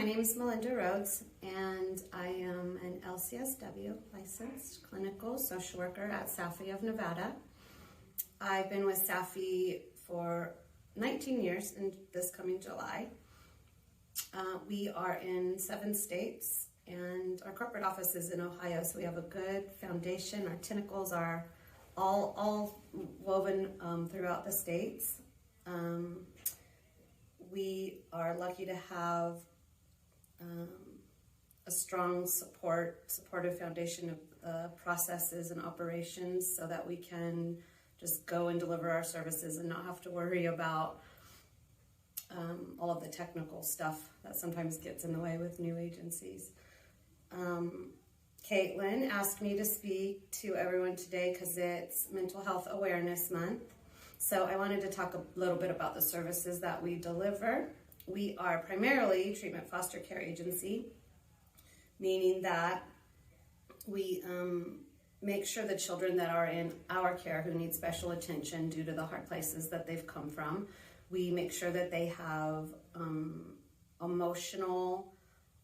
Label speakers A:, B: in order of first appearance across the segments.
A: my name is Melinda Rhodes, and I am an LCSW, licensed clinical social worker at SAFY of Nevada. I've been with SAFY for 19 years in this coming July. We are in 7 states, and our corporate office is in Ohio, so we have a good foundation. Our tentacles are all woven throughout the states. We are lucky to have a strong supportive foundation of processes and operations so that we can just go and deliver our services and not have to worry about all of the technical stuff that sometimes gets in the way with new agencies. Caitlin asked me to speak to everyone today because it's Mental Health Awareness Month. So I wanted to talk a little bit about the services that we deliver. We are primarily a treatment foster care agency, meaning that we make sure the children that are in our care who need special attention due to the hard places that they've come from, we make sure that they have emotional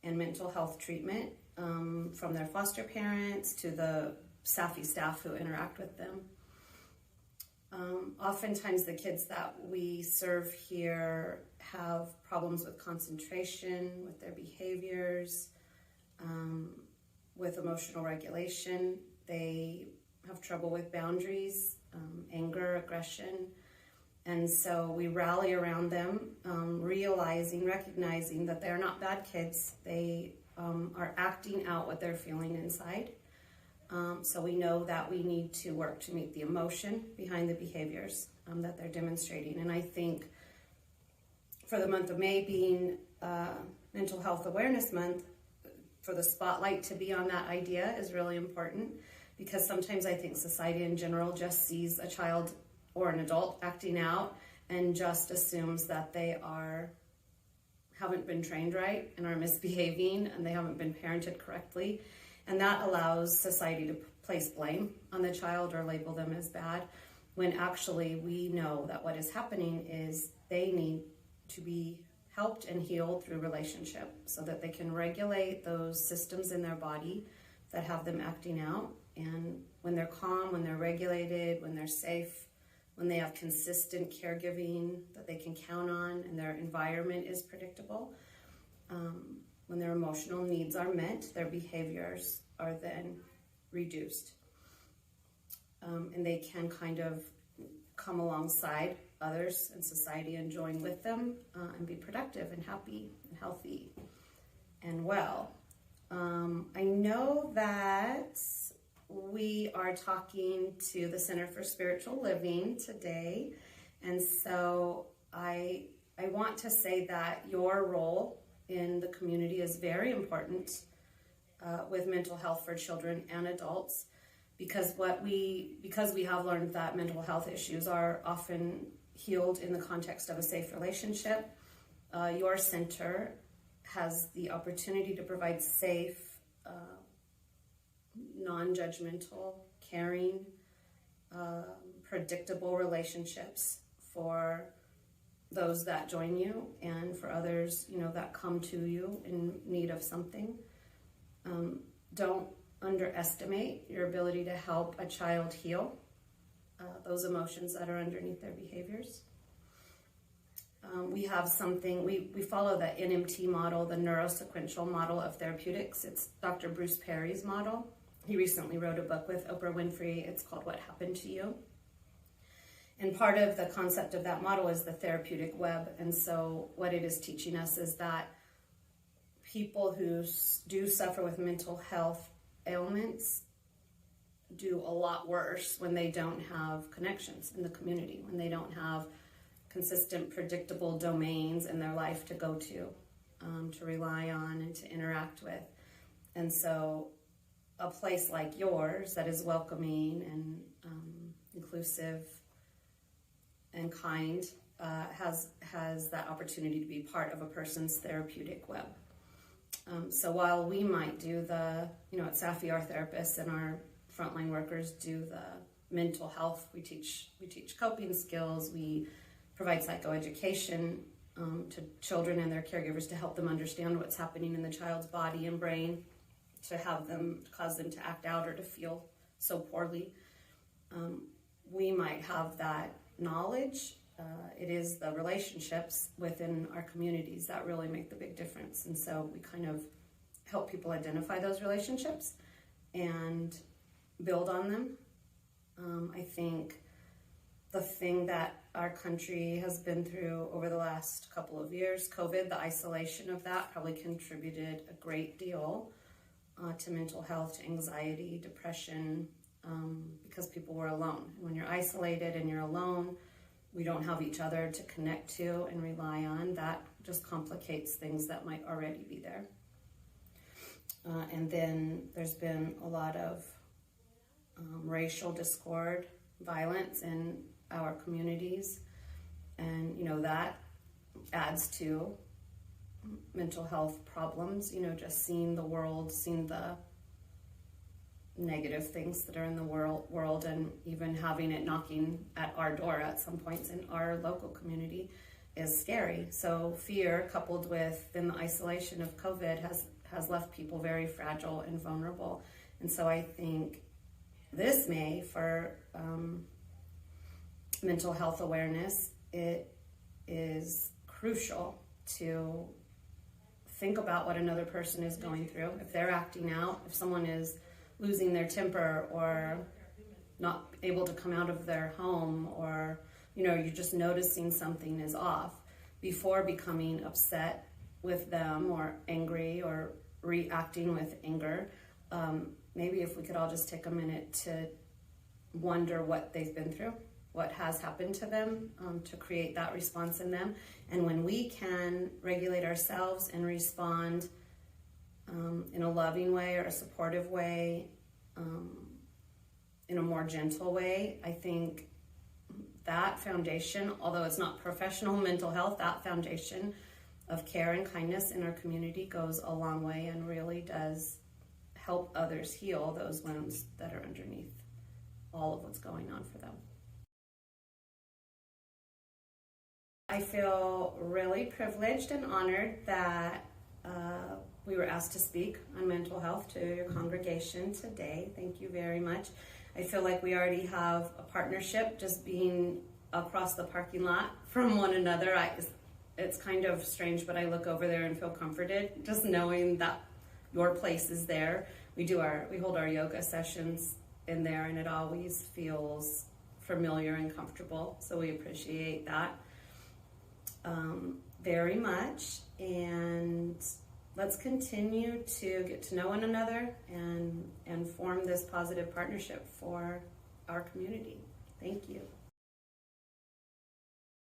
A: and mental health treatment from their foster parents to the SAFY staff who interact with them. Oftentimes the kids that we serve here have problems with concentration, with their behaviors, with emotional regulation. They have trouble with boundaries, anger, aggression. And so we rally around them, recognizing that they're not bad kids. They are acting out what they're feeling inside. So we know that we need to work to meet the emotion behind the behaviors that they're demonstrating. And I think for the month of May being Mental Health Awareness Month, for the spotlight to be on that idea is really important, because sometimes I think society in general just sees a child or an adult acting out and just assumes that they haven't been trained right and are misbehaving and they haven't been parented correctly. And that allows society to place blame on the child or label them as bad, when actually we know that what is happening is they need to be helped and healed through relationship so that they can regulate those systems in their body that have them acting out. And when they're calm, when they're regulated, when they're safe, when they have consistent caregiving that they can count on and their environment is predictable, when their emotional needs are met, their behaviors are then reduced. And they can kind of come alongside others in society and join with them and be productive and happy and healthy and well. I know that we are talking to the Center for Spiritual Living today, and so I want to say that your role in the community is very important with mental health for children and adults, because we have learned that mental health issues are often healed in the context of a safe relationship. Your center has the opportunity to provide safe, non-judgmental, caring, predictable relationships for those that join you and for others, that come to you in need of something. Don't underestimate your ability to help a child heal those emotions that are underneath their behaviors. We have something, we follow the NMT model, the neurosequential model of therapeutics. It's Dr. Bruce Perry's model. He recently wrote a book with Oprah Winfrey. It's called What Happened to You? And part of the concept of that model is the therapeutic web. And so what it is teaching us is that people who do suffer with mental health ailments do a lot worse when they don't have connections in the community, when they don't have consistent, predictable domains in their life to go to rely on and to interact with. And so a place like yours that is welcoming and inclusive and kind has that opportunity to be part of a person's therapeutic web. So while we might do at SAFY, our therapists and our frontline workers do the mental health, we teach coping skills, we provide psychoeducation, to children and their caregivers to help them understand what's happening in the child's body and brain, to cause them to act out or to feel so poorly. We might have that knowledge. It is the relationships within our communities that really make the big difference. And so we kind of help people identify those relationships and build on them. I think the thing that our country has been through over the last couple of years, COVID, the isolation of that probably contributed a great deal to mental health, to anxiety, depression, because people were alone. And when you're isolated and you're alone, we don't have each other to connect to and rely on. That just complicates things that might already be there. And then there's been a lot of racial discord, violence in our communities, and that adds to mental health problems. Just seeing the world, seeing the negative things that are in the world, and even having it knocking at our door at some points in our local community is scary. So fear, coupled with then the isolation of COVID, has left people very fragile and vulnerable. And so I think this May, for mental health awareness, it is crucial to think about what another person is going through. If they're acting out, if someone is losing their temper or not able to come out of their home, or you're just noticing something is off, before becoming upset with them or angry or reacting with anger, maybe if we could all just take a minute to wonder what they've been through, what has happened to them, to create that response in them. And when we can regulate ourselves and respond in a loving way or a supportive way, in a more gentle way, I think that foundation, although it's not professional mental health, that foundation of care and kindness in our community goes a long way and really does help others heal those wounds that are underneath all of what's going on for them. I feel really privileged and honored that we were asked to speak on mental health to your congregation today. Thank you very much. I feel like we already have a partnership just being across the parking lot from one another. It's kind of strange, but I look over there and feel comforted just knowing that your place is there. We hold our yoga sessions in there, and it always feels familiar and comfortable. So we appreciate that very much. And let's continue to get to know one another and form this positive partnership for our community. Thank you.